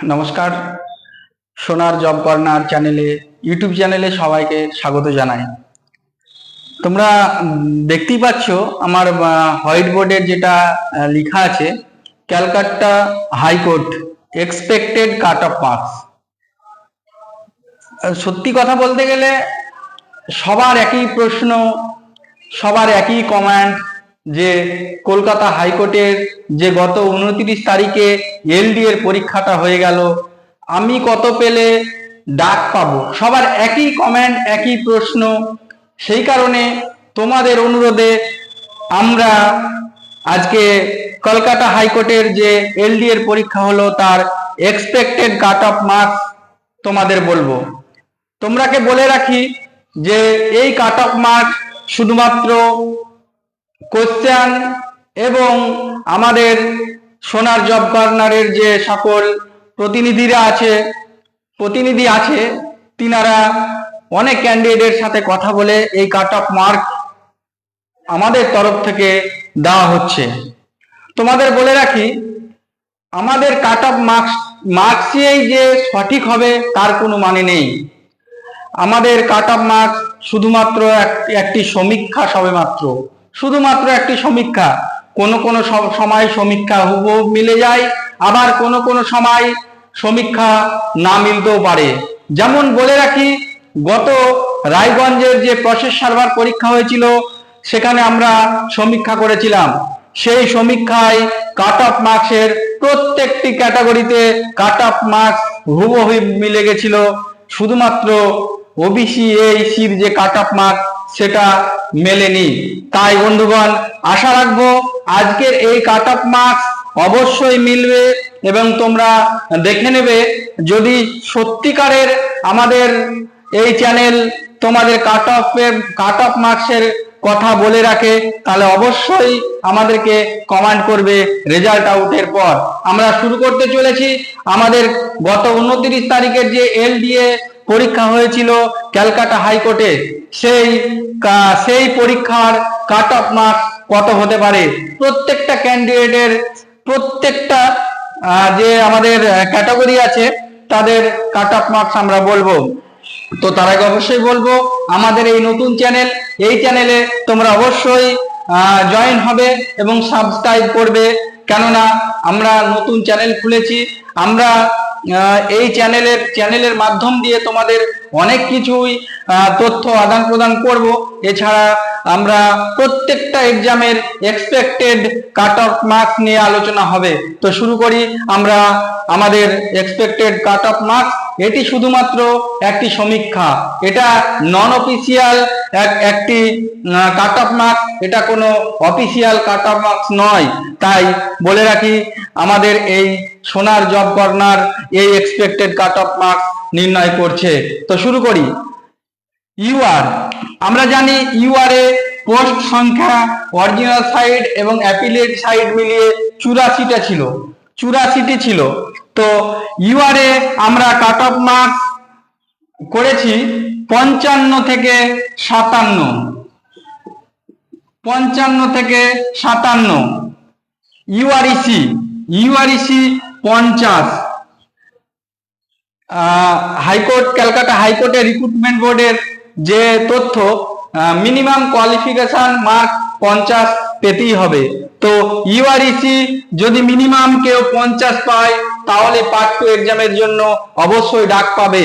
নমস্কার। সোনার job corner চ্যানেলে, ইউটিউব চ্যানেলে সবাইকে স্বাগত জানাই। তোমরা দেখতেই পাচ্ছ আমার হোয়াইট বোর্ডের যেটা লেখা আছে, Calcutta high court expected cut off marks. সত্যি কথা বলতে গেলে সবার একই প্রশ্ন, সবার একই কমেন্ট যে কলকাতা হাইকোর্টের যে গত 29 তারিখে এলডি এর পরীক্ষাটা হয়ে গেল, আমি কত পেলে ডাক পাবো। সবার একই কমেন্ট, একই প্রশ্ন। সেই কারণে তোমাদের অনুরোধে আমরা আজকে কলকাতা হাইকোর্টের যে এলডি এর পরীক্ষা হলো তার এক্সপেক্টেড কাট অফ মার্কস তোমাদের বলবো। তোমরাকে বলে রাখি যে এই কাট অফ মার্কস শুধুমাত্র কোশ্চেন এবং আমাদের সোনার জব কর্নারের যে সকল প্রতিনিধি আছে তিনারা অনেক ক্যান্ডিডেটের সাথে কথা বলে এই কাট অফ মার্ক আমাদের তরফ থেকে দেওয়া হচ্ছে। তোমাদের বলে রাখি, আমাদের কাট অফ মার্কসই যে সঠিক হবে তার কোনো মানে নেই। আমাদের কাট অফ মার্কস শুধুমাত্র একটি সমীক্ষা, শুধুমাত্র একটি সমীক্ষা। কোনো সময় সমীক্ষা হুবহু মিলে যায়, আবার কোনো সময় সমীক্ষা না মিলতেও পারে। যেমন বলে রাখি, গত রায়গঞ্জের যে প্রসেস সার্ভার পরীক্ষা হয়েছিল সেখানে আমরা সমীক্ষা করেছিলাম। সেই সমীক্ষায় কাট অফ মার্কসের প্রত্যেকটি ক্যাটাগরিতে কাট অফ মার্কস হুবহু মিলে গেছিল। শুধুমাত্র ওবিসি এইসির যে কাট অফ মার্ক সেটা মেলেনি। তাই বন্ধুগণ, আশা রাখবো আজকের এই কাট অফ মার্কস অবশ্যই মিলবে এবং তোমরা দেখে নেবে। যদি সত্যিকারের আমাদের এই চ্যানেল তোমাদের কাট অফ মার্কসের কথা বলে রাখে, তাহলে অবশ্যই আমাদেরকে কমেন্ট করবে রেজাল্ট আউটের পর। আমরা শুরু করতে চলেছি আমাদের গত 29 তারিখের যে এলডিএ পরীক্ষা হয়েছিল ক্যালকাটা হাইকোর্টে, সেই পরীক্ষার কাট অফ মার্কস কত হতে পারে। প্রত্যেকটা ক্যান্ডিডেটের প্রত্যেকটা যে আমাদের ক্যাটাগরি আছে তাদের কাট অফ মার্কস আমরা বলবো। তো তার আগে অবশ্যই বলবো আমাদের এই নতুন চ্যানেল, এই চ্যানেলে তোমরা অবশ্যই জয়েন হবে এবং সাবস্ক্রাইব করবে, কেননা আমরা নতুন চ্যানেল খুলেছি। আমরা এই চ্যানেলের মাধ্যম দিয়ে তোমাদের অনেক কিছুই তথ্য আদান প্রদান করব। এছাড়া আমরা প্রত্যেকটা এক্সামের এক্সপেক্টেড কাট অফ মার্কস নিয়ে আলোচনা হবে। তো শুরু করি আমরা আমাদের এক্সপেক্টেড কাট অফ মার্কস। এটি শুধুমাত্র একটি সমীক্ষা, এটা নন অফিসিয়াল একটি কাট অফ মার্কস, এটা কোনো অফিসিয়াল কাট অফ মার্কস নয়। তাই বলে রাখি, আমাদের এই সোনার জব কর্নার এই এক্সপেক্টেড কাট অফ মার্কস নির্ণয় করছে। তো শুরু করি। ইউআর, আমরা জানি ইউআর এ পোস্ট সংখ্যা অরিজিনাল সাইড এবং অ্যাপিলেট সাইড মিলিয়ে 84টি ছিল। তো ইউআর এ আমরা কাট অফ মার্কস করেছি 55 থেকে 57। ইউআরইসি 50। হাইকোর্ট, ক্যালকাটা হাইকোর্টের রিক্রুটমেন্ট বোর্ডের যে তথ্য, মিনিমাম কোয়ালিফিকেশন মার্ক 50 পেতেই হবে। তো ইউআরইসি যদি মিনিমাম কেউ 50 পায় তাহলে পার্ট 2 এক্সামের জন্য অবশ্যই ডাক পাবে।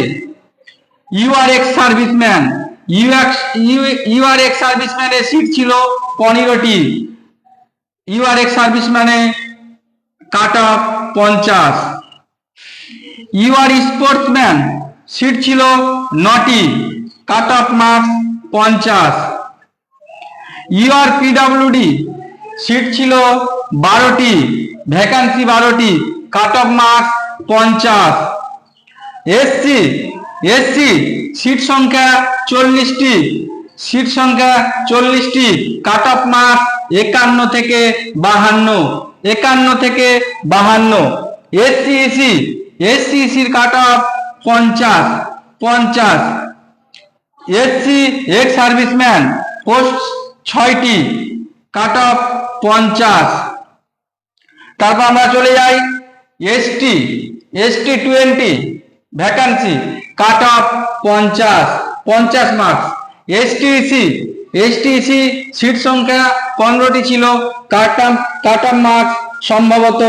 ইউআরএক্স সার্ভিসম্যানের সিট ছিল 15টি। ইউআরএক্স সার্ভিসম্যানে cut off 50। UR sportsman seat ছিল 9টি, cut off marks 50। UR PWD seat ছিল 12টি, ভ্যাকান্সি 12টি, cut off marks 50। SC seat সংখ্যা 40টি, কাট অফ মার্কস 51 থেকে 52। এসসির cut off 50। SC ex serviceman post 6টি, কাট অফ 50। তারপর আমরা চলে যাই ST20 vacancy, cut off 50 marks. STEC seat সংখ্যা 15টি ছিল, কাট অফ মার্কস সম্ভবত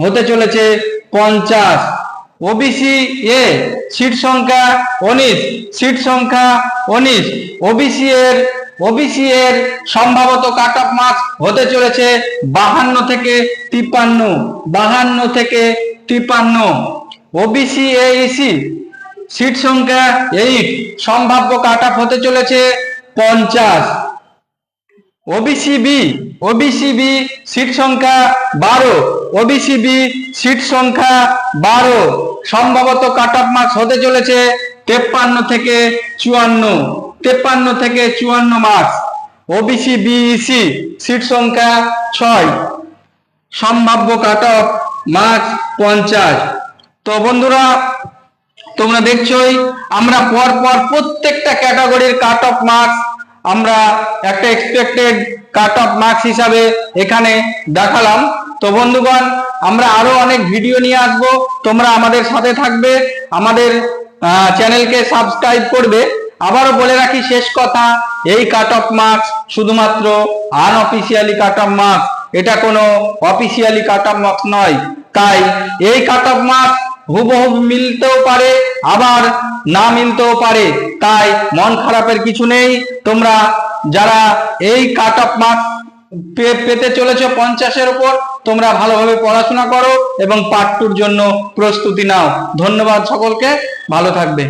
হতে চলেছে 50। ওবিসি এ সিট সংখ্যা 19, সিট সংখ্যা 19। ওবিসি এর সম্ভবত কাট অফ মার্কস হতে চলেছে 52 থেকে 53। ওবিসি এইসি সিট সংখ্যা 8, সম্ভাব্য কাট অফ হতে চলেছে 50। ওবিসি বি সিট সংখ্যা 12, ওবিসি বি সিট সংখ্যা 12, সম্ভবত কাট অফ মার্কস হতে চলেছে 53 থেকে 54 মার্কস। ওবিসি বিইসি সিট সংখ্যা 6, সম্ভাব্য কাট অফ মার্কস 50। তো বন্ধুরা, তোমরা দেখছোই আমরা পরপর প্রত্যেকটা ক্যাটাগরির কাট অফ মার্কস আমরা একটা এক্সপেক্টেড কাট অফ মার্কস হিসাবে এখানে দেখালাম। তো বন্ধুগণ, আমরা আরো অনেক ভিডিও নিয়ে আসবো, তোমরা আমাদের সাথে থাকবে, আমাদের চ্যানেলকে সাবস্ক্রাইব করবে। আবারও বলে রাখি শেষ কথা, এই কাট অফ মার্কস শুধুমাত্র আনঅফিসিয়ালি কাট অফ মার্কস, এটা কোনো অফিসিয়ালি কাট অফ মার্কস নয়। তাই এই কাট অফ মার্কস হুবহু মিলতেও পারে, আবার না মিলতেও পারে, তাই মন খারাপের কিছু নেই। তোমরা যারা এই কাট অফ মার্কস পেতে চলেছ 50-এর উপর, তোমরা ভালোভাবে পড়াশোনা করো এবং পার্ট 2-র জন্য প্রস্তুতি নাও। ধন্যবাদ সকলকে, ভালো থাকবে।